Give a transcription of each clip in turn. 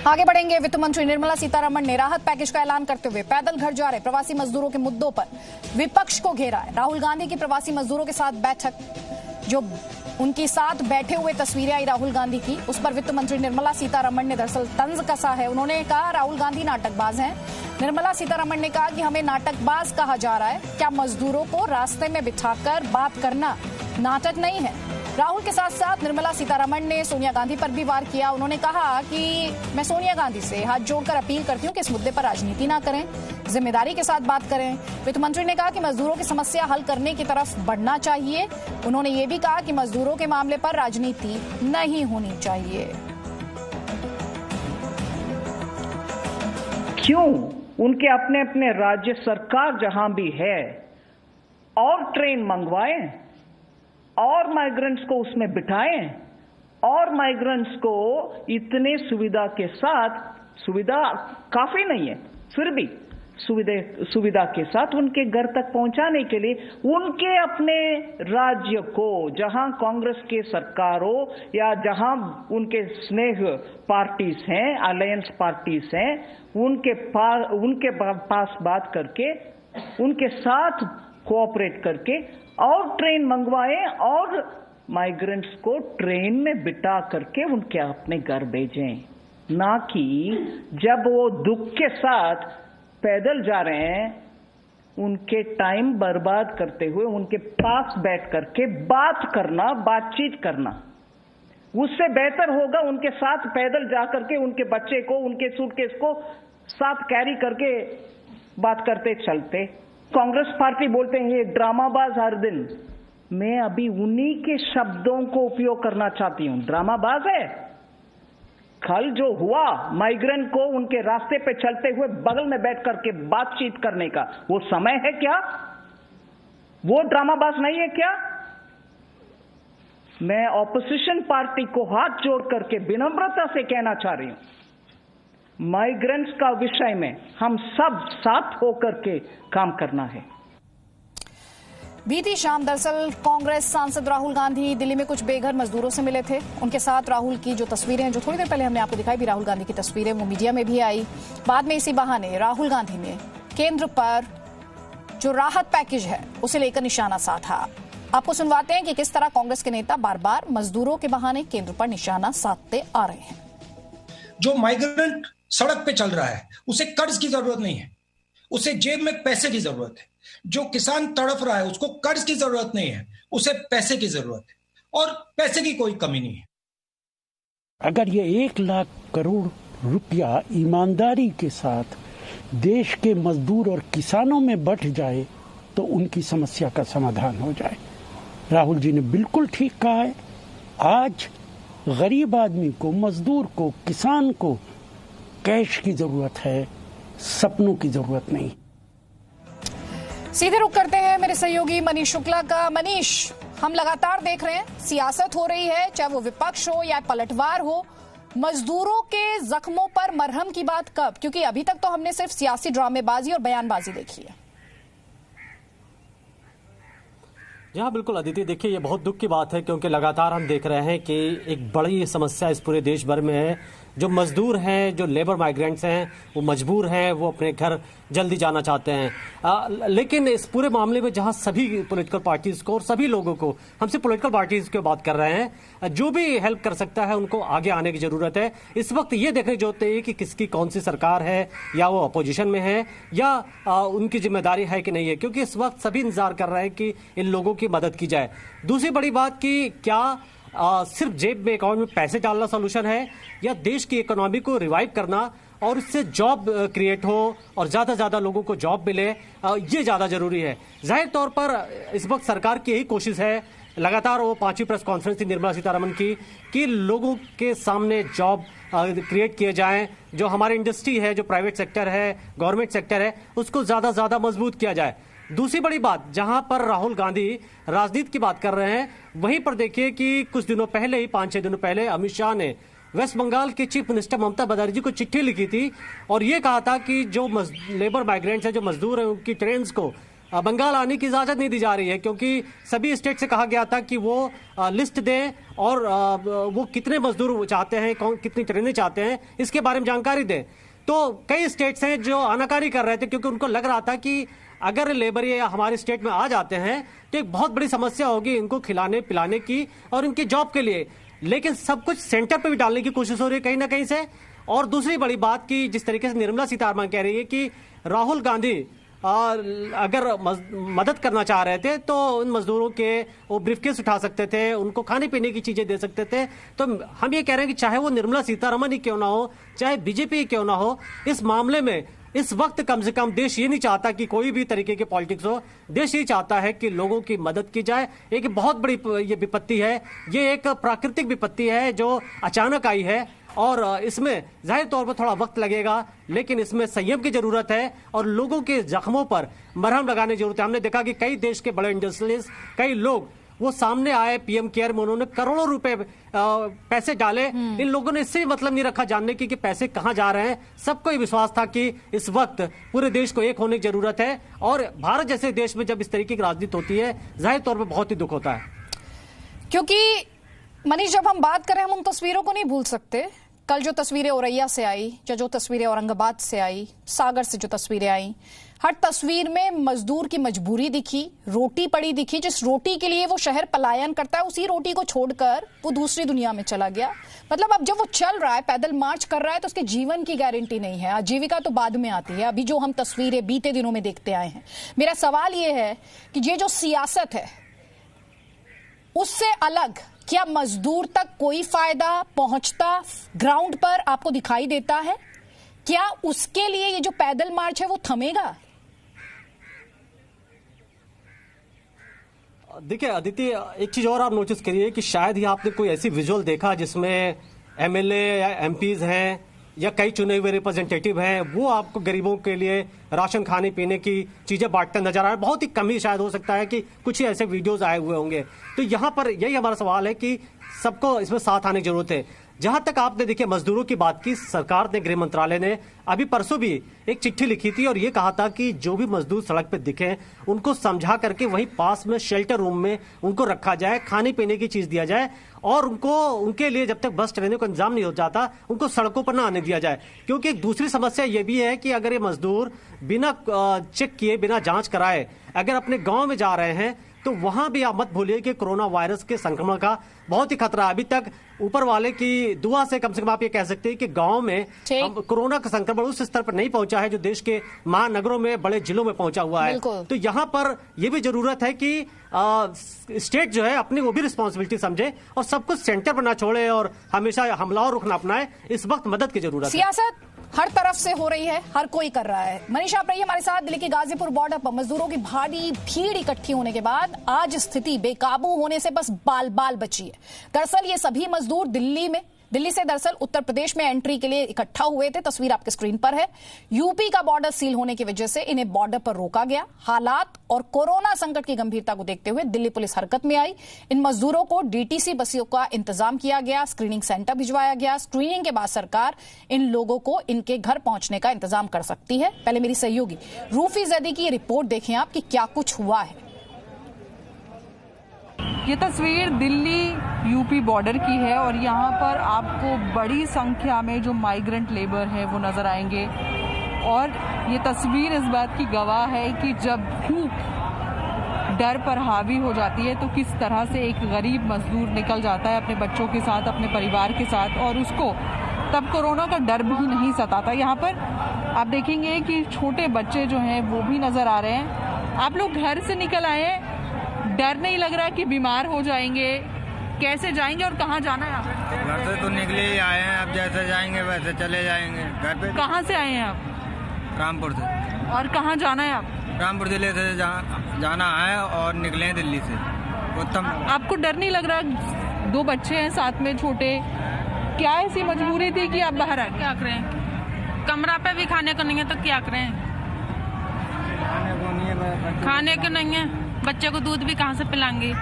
आगे बढ़ेंगे। वित्त मंत्री निर्मला सीतारमण ने राहत पैकेज का ऐलान करते हुए पैदल घर जा रहे प्रवासी मजदूरों के मुद्दों पर विपक्ष को घेरा है। राहुल गांधी की प्रवासी मजदूरों के साथ बैठक, जो उनके साथ बैठे हुए तस्वीरें आई राहुल गांधी की, उस पर वित्त मंत्री निर्मला सीतारमण ने दरअसल तंज कसा है। उन्होंने कहा राहुल गांधी नाटकबाज हैं। निर्मला सीतारमण ने कहा कि हमें नाटकबाज कहा जा रहा है। क्या मजदूरों को रास्ते में बिठाकर बात करना नाटक नहीं है? राहुल के साथ साथ निर्मला सीतारमण ने सोनिया गांधी पर भी वार किया। उन्होंने कहा कि मैं सोनिया गांधी से हाथ जोड़कर अपील करती हूं कि इस मुद्दे पर राजनीति ना करें, जिम्मेदारी के साथ बात करें। वित्त मंत्री ने कहा कि मजदूरों की समस्या हल करने की तरफ बढ़ना चाहिए। उन्होंने ये भी कहा कि मजदूरों के मामले पर राजनीति नहीं होनी चाहिए। क्यों उनके अपने अपने राज्य सरकार जहां भी है और ट्रेन मंगवाएं और माइग्रेंट्स को उसमें बिठाएं और माइग्रेंट्स को इतने सुविधा के साथ, सुविधा काफी नहीं है फिर भी सुविधा के साथ उनके घर तक पहुंचाने के लिए उनके अपने राज्य को, जहां कांग्रेस के सरकार हो या जहां उनके स्नेह पार्टीज हैं, अलायंस पार्टीज हैं, उनके पास बात करके उनके साथ कोऑपरेट करके और ट्रेन मंगवाएं और माइग्रेंट्स को ट्रेन में बिठा करके उनके अपने घर भेजें, ना कि जब वो दुख के साथ पैदल जा रहे हैं उनके टाइम बर्बाद करते हुए उनके पास बैठ करके बातचीत करना। उससे बेहतर होगा उनके साथ पैदल जा करके उनके बच्चे को, उनके सूटकेस को साथ कैरी करके बात करते चलते। कांग्रेस पार्टी बोलते हैं ये ड्रामाबाज हर दिन। मैं अभी उन्हीं के शब्दों को उपयोग करना चाहती हूं। ड्रामाबाज है। कल जो हुआ माइग्रेंट को उनके रास्ते पे चलते हुए बगल में बैठ करके बातचीत करने का, वो समय है क्या? वो ड्रामाबाज नहीं है क्या? मैं ऑपोजिशन पार्टी को हाथ जोड़ करके विनम्रता से कहना चाह रही हूं, माइग्रेंट्स का विषय में हम सब साथ होकर के काम करना है। बीती शाम दरअसल कांग्रेस सांसद राहुल गांधी दिल्ली में कुछ बेघर मजदूरों से मिले थे। उनके साथ राहुल की जो तस्वीरें हैं, जो थोड़ी देर पहले हमने आपको दिखाई भी राहुल गांधी की तस्वीरें, वो मीडिया में भी आई। बाद में इसी बहाने राहुल गांधी ने केंद्र पर जो राहत पैकेज है उसे लेकर निशाना साधा। आपको सुनवाते हैं कि किस तरह कांग्रेस के नेता बार बार मजदूरों के बहाने केंद्र पर निशाना साधते आ रहे हैं। जो माइग्रेंट सड़क पे चल रहा है उसे कर्ज की जरूरत नहीं है, उसे जेब में पैसे की जरूरत है। जो किसान तड़फ रहा है उसको कर्ज की जरूरत नहीं है, उसे पैसे की जरूरत है, और पैसे की कोई कमी नहीं है। अगर ये 1 लाख करोड़ रुपया ईमानदारी के साथ देश के मजदूर और किसानों में बंट जाए तो उनकी समस्या का समाधान हो जाए। राहुल जी ने बिल्कुल ठीक कहा है। आज गरीब आदमी को, मजदूर को, किसान को कैश की जरूरत है, सपनों की जरूरत नहीं। सीधे रुख करते हैं मेरे सहयोगी मनीष शुक्ला का। मनीष, हम लगातार देख रहे हैं सियासत हो रही है, चाहे वो विपक्ष हो या पलटवार हो। मजदूरों के जख्मों पर मरहम की बात कब? क्योंकि अभी तक तो हमने सिर्फ सियासी ड्रामेबाजी और बयानबाजी देखी है। जी हाँ, बिल्कुल अदिति, देखिए ये बहुत दुख की बात है क्योंकि लगातार हम देख रहे हैं कि एक बड़ी समस्या इस पूरे देश भर में है। जो मजदूर हैं, जो लेबर माइग्रेंट्स हैं, वो मजबूर हैं, वो अपने घर जल्दी जाना चाहते हैं। लेकिन इस पूरे मामले में जहां सभी पॉलिटिकल पार्टीज को और सभी लोगों को, हम सिर्फ पॉलिटिकल पार्टीज की बात कर रहे हैं, जो भी हेल्प कर सकता है उनको आगे आने की जरूरत है। इस वक्त ये देखने की जरूरत है कि किसकी कौन सी सरकार है, या वो अपोजिशन में है या उनकी जिम्मेदारी है कि नहीं है, क्योंकि इस वक्त सभी इंतजार कर रहे हैं कि इन लोगों की मदद की जाए। दूसरी बड़ी बात कि क्या सिर्फ जेब में, अकाउंट में पैसे डालना सोल्यूशन है, या देश की इकोनॉमी को रिवाइव करना और इससे जॉब क्रिएट हो और ज्यादा से ज्यादा लोगों को जॉब मिले, ये ज्यादा जरूरी है। जाहिर तौर पर इस वक्त सरकार की यही कोशिश है। लगातार वो 5वीं प्रेस कॉन्फ्रेंस थी निर्मला सीतारमण की कि लोगों के सामने जॉब क्रिएट किए जाएं, जो हमारी इंडस्ट्री है, जो प्राइवेट सेक्टर है, गवर्नमेंट सेक्टर है, उसको ज्यादा से ज्यादा मजबूत किया जाए। दूसरी बड़ी बात, जहां पर राहुल गांधी राजनीति की बात कर रहे हैं, वहीं पर देखिए कि कुछ दिनों पहले ही, 5-6 दिनों पहले, अमित शाह ने वेस्ट बंगाल के चीफ मिनिस्टर ममता बनर्जी को चिट्ठी लिखी थी और ये कहा था कि जो लेबर माइग्रेंट्स हैं, जो मजदूर हैं, उनकी ट्रेन्स को बंगाल आने की इजाजत नहीं दी जा रही है, क्योंकि सभी स्टेट से कहा गया था कि वो लिस्ट दें और वो कितने मजदूर चाहते हैं, कितनी ट्रेनें चाहते हैं, इसके बारे में जानकारी दें। तो कई स्टेट्स हैं जो आनाकानी कर रहे थे, क्योंकि उनको लग रहा था कि अगर लेबर ये हमारे स्टेट में आ जाते हैं तो एक बहुत बड़ी समस्या होगी इनको खिलाने पिलाने की और इनकी जॉब के लिए। लेकिन सब कुछ सेंटर पे भी डालने की कोशिश हो रही है कहीं ना कहीं से। और दूसरी बड़ी बात की जिस तरीके से निर्मला सीतारमण कह रही है कि राहुल गांधी अगर मदद करना चाह रहे थे तो उन मजदूरों के वो ब्रीफकेस उठा सकते थे, उनको खाने पीने की चीजें दे सकते थे। तो हम ये कह रहे हैं कि चाहे वो निर्मला सीतारमण ही क्यों ना हो, चाहे बीजेपी ही क्यों ना हो, इस मामले में इस वक्त कम से कम देश ये नहीं चाहता कि कोई भी तरीके की पॉलिटिक्स हो। देश ये चाहता है कि लोगों की मदद की जाए। एक बहुत बड़ी ये विपत्ति है, ये एक प्राकृतिक विपत्ति है जो अचानक आई है और इसमें जाहिर तौर पर थोड़ा वक्त लगेगा, लेकिन इसमें संयम की जरूरत है और लोगों के जख्मों पर मरहम लगाने की जरूरत है। हमने देखा कि कई देश के बड़े इंडस्ट्रियलिस्ट, कई लोग वो सामने आए पीएम केयर में, उन्होंने करोड़ों रुपए पैसे डाले। इन लोगों ने इससे मतलब नहीं रखा जानने की कि पैसे कहां जा रहे हैं। सबको ये विश्वास था कि इस वक्त पूरे देश को एक होने की जरूरत है और भारत जैसे देश में जब इस तरीके की राजनीति होती है जाहिर तौर पर बहुत ही दुख होता है। क्योंकि मनीष, जब हम बात करें हम उन तस्वीरों को नहीं भूल सकते। कल जो तस्वीरें औरैया से आई, जो तस्वीरें औरंगाबाद से आई, सागर से जो तस्वीरें आई, हर तस्वीर में मजदूर की मजबूरी दिखी, रोटी पड़ी दिखी। जिस रोटी के लिए वो शहर पलायन करता है उसी रोटी को छोड़कर वो दूसरी दुनिया में चला गया। मतलब अब जब वो चल रहा है, पैदल मार्च कर रहा है, तो उसके जीवन की गारंटी नहीं है। आजीविका तो बाद में आती है। अभी जो हम तस्वीरें बीते दिनों में देखते आए हैं, मेरा सवाल ये है कि ये जो सियासत है उससे अलग क्या मजदूर तक कोई फायदा पहुंचता ग्राउंड पर आपको दिखाई देता है? क्या उसके लिए ये जो पैदल मार्च है वो थमेगा? देखिए अदिति, एक चीज और आप नोटिस करिए कि शायद ही आपने कोई ऐसी विजुअल देखा जिसमें एमएलए या एमपीज हैं या कई चुने हुए रिप्रेजेंटेटिव हैं, वो आपको गरीबों के लिए राशन खाने पीने की चीजें बांटते नजर आ रहे हैं। बहुत ही कम ही शायद हो सकता है कि कुछ ही ऐसे वीडियोस आए हुए होंगे। तो यहाँ पर यही हमारा सवाल है कि सबको इसमें साथ आने की जरूरत है। जहां तक आपने देखिए मजदूरों की बात की, सरकार ने, गृह मंत्रालय ने अभी परसों भी एक चिट्ठी लिखी थी और ये कहा था कि जो भी मजदूर सड़क पे दिखे उनको समझा करके वहीं पास में शेल्टर रूम में उनको रखा जाए, खाने पीने की चीज दिया जाए और उनको उनके लिए जब तक बस ट्रेनों का इंतजाम नहीं हो जाता उनको सड़कों पर ना आने दिया जाए। क्योंकि एक दूसरी समस्या ये भी है कि अगर ये मजदूर बिना चेक किए, बिना जांच कराए अगर अपने गांव में जा रहे हैं तो वहां भी आप मत भूलिए कि कोरोना वायरस के संक्रमण का बहुत ही खतरा। अभी तक ऊपर वाले की दुआ से कम आप ये कह सकते हैं कि गांव में कोरोना का संक्रमण उस स्तर पर नहीं पहुंचा है जो देश के महानगरों में, बड़े जिलों में पहुंचा हुआ है। तो यहां पर यह भी जरूरत है कि स्टेट जो है अपनी वो भी रिस्पॉन्सिबिलिटी समझे और सब कुछ सेंटर पर ना छोड़े और हमेशा हमला और रुख ना अपनाए। इस वक्त मदद की जरूरत है। सियासत हर तरफ से हो रही है, हर कोई कर रहा है। मनीष, आप रहिए हमारे साथ। दिल्ली के गाजीपुर बॉर्डर पर मजदूरों की भारी भीड़ इकट्ठी होने के बाद आज स्थिति बेकाबू होने से बस बाल बाल बची है। दरअसल ये सभी मजदूर दिल्ली से दरअसल उत्तर प्रदेश में एंट्री के लिए इकट्ठा हुए थे। तस्वीर आपके स्क्रीन पर है। यूपी का बॉर्डर सील होने की वजह से इन्हें बॉर्डर पर रोका गया। हालात और कोरोना संकट की गंभीरता को देखते हुए दिल्ली पुलिस हरकत में आई। इन मजदूरों को डीटीसी बसों का इंतजाम किया गया, स्क्रीनिंग सेंटर भिजवाया गया। स्क्रीनिंग के बाद सरकार इन लोगों को इनके घर पहुंचने का इंतजाम कर सकती है। पहले मेरी सहयोगी रूफी जैदी की रिपोर्ट देखें आप कि क्या कुछ हुआ है। ये तस्वीर दिल्ली यूपी बॉर्डर की है और यहाँ पर आपको बड़ी संख्या में जो माइग्रेंट लेबर है वो नजर आएंगे और ये तस्वीर इस बात की गवाह है कि जब भूख डर पर हावी हो जाती है तो किस तरह से एक गरीब मजदूर निकल जाता है अपने बच्चों के साथ, अपने परिवार के साथ, और उसको तब कोरोना का डर भी नहीं सताता। यहाँ पर आप देखेंगे कि छोटे बच्चे जो हैं वो भी नजर आ रहे हैं। आप लोग घर से निकल आए हैं, डर नहीं लग रहा कि बीमार हो जाएंगे? कैसे जाएंगे और कहाँ जाना है आप? घर से तो निकले ही आए हैं, अब जैसे जाएंगे वैसे चले जाएंगे घर पे। कहाँ से आए हैं आप? रामपुर से। और कहाँ जाना है आप? रामपुर जिले से जाना है और निकले हैं दिल्ली से। उत्तम। आपको डर नहीं लग रहा? 2 बच्चे हैं साथ में छोटे, क्या ऐसी मजबूरी थी कि आप बाहर आ गए? क्या करें, कमरा पे भी खाने को नहीं है तो क्या करें? खाने को नहीं है, बच्चे को दूध भी कहाँ से पिलाएंगे?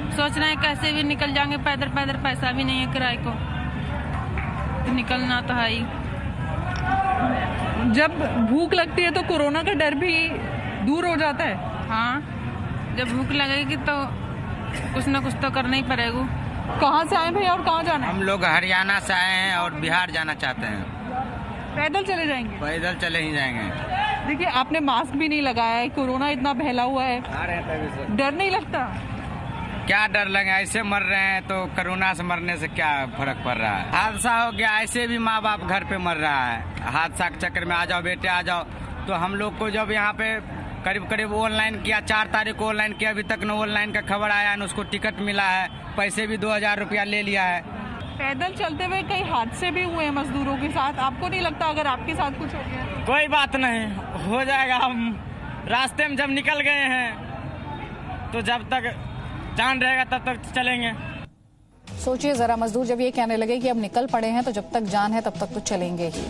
सोच रहे हैं कैसे भी निकल जाएंगे पैदल, पैसा भी नहीं है किराए को, तो निकलना तो है ही। जब भूख लगती है तो कोरोना का डर भी दूर हो जाता है? हाँ, जब भूख लगेगी तो कुछ ना कुछ तो करना ही पड़ेगा। कहाँ से आए भैया और कहाँ जाना है? हम लोग हरियाणा से आए हैं और बिहार जाना चाहते हैं। पैदल चले जाएंगे? पैदल चले ही जाएंगे। देखिए आपने मास्क भी नहीं लगाया है, कोरोना इतना फैला हुआ है, डर नहीं लगता? क्या डर लगे, ऐसे मर रहे हैं तो कोरोना से मरने से क्या फर्क पड़ रहा है। हादसा हो गया, ऐसे भी माँ बाप घर पे मर रहा है। हादसा के चक्कर में आ जाओ बेटे आ जाओ। तो हम लोग को जब यहाँ पे करीब ऑनलाइन किया, 4 तारीख को ऑनलाइन किया, अभी तक न ऑनलाइन का खबर आया न उसको टिकट मिला है, पैसे भी 2000 रुपया ले लिया है। पैदल चलते हुए कई हादसे भी हुए हैं मजदूरों के साथ, आपको नहीं लगता अगर आपके साथ कुछ हो गया? कोई बात नहीं, हो जाएगा। हम रास्ते में जब निकल गए हैं तो जब तक जान रहेगा तब तक चलेंगे। सोचिए जरा, मजदूर जब ये कहने लगे कि अब निकल पड़े हैं तो जब तक जान है तब तक तो चलेंगे ही।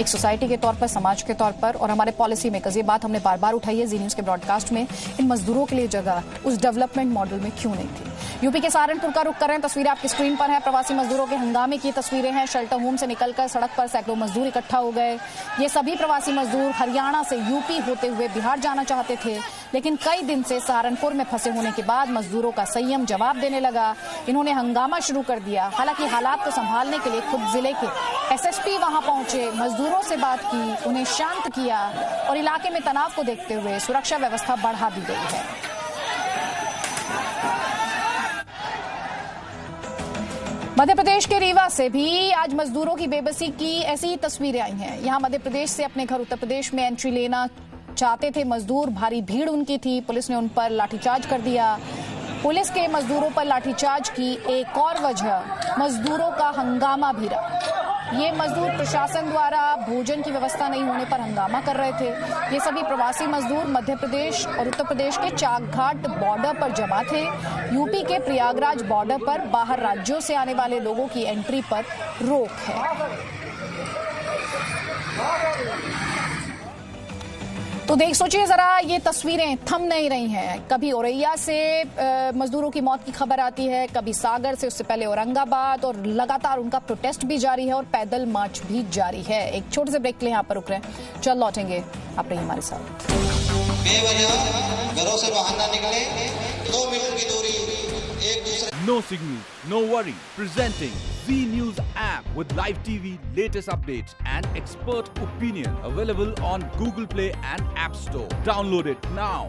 एक सोसाइटी के तौर पर, समाज के तौर पर और हमारे पॉलिसी मेकर्स, ये बात हमने बार बार उठाई है जी न्यूज के ब्रॉडकास्ट में, इन मजदूरों के लिए जगह उस डेवलपमेंट मॉडल में क्यों नहीं थी। यूपी के सहारनपुर का रुख कर रहे हैं, तस्वीरें आपकी स्क्रीन पर हैं। प्रवासी मजदूरों के हंगामे की तस्वीरें हैं। शेल्टर होम से निकलकर सड़क पर सैकड़ों मजदूर इकट्ठा हो गए। ये सभी प्रवासी मजदूर हरियाणा से यूपी होते हुए बिहार जाना चाहते थे, लेकिन कई दिन से सहारनपुर में फंसे होने के बाद मजदूरों का संयम जवाब देने लगा। इन्होंने हंगामा शुरू कर दिया। हालांकि हालात को संभालने के लिए खुद जिले के एसएसपी वहां पहुंचे, मजदूरों से बात की, उन्हें शांत किया और इलाके में तनाव को देखते हुए सुरक्षा व्यवस्था बढ़ा दी गई है। मध्य प्रदेश के रीवा से भी आज मजदूरों की बेबसी की ऐसी ही तस्वीरें आई हैं। यहां मध्य प्रदेश से अपने घर उत्तर प्रदेश में एंट्री लेना चाहते थे मजदूर, भारी भीड़ उनकी थी, पुलिस ने उन पर लाठीचार्ज कर दिया। पुलिस के मजदूरों पर लाठीचार्ज की एक और वजह मजदूरों का हंगामा भी रहा। ये मजदूर प्रशासन द्वारा भोजन की व्यवस्था नहीं होने पर हंगामा कर रहे थे। ये सभी प्रवासी मजदूर मध्य प्रदेश और उत्तर प्रदेश के चाकघाट बॉर्डर पर जमा थे। यूपी के प्रयागराज बॉर्डर पर बाहर राज्यों से आने वाले लोगों की एंट्री पर रोक है। तो देख सोचिए जरा, ये तस्वीरें थम नहीं रही हैं। कभी औरैया से मजदूरों की मौत की खबर आती है, कभी सागर से, उससे पहले औरंगाबाद, और लगातार उनका प्रोटेस्ट भी जारी है और पैदल मार्च भी जारी है। एक छोटे से ब्रेक के लिए यहाँ पर रुक रहे हैं, चल लौटेंगे, आप रहिए हमारे साथ। बेवजह घरों से बाहर ना निकले, 2 मीटर की दूरी, एक दूसरे। No signal, no worry. Presenting Z News app with live TV, latest updates and expert opinion. Available on Google Play and App Store. Download it now.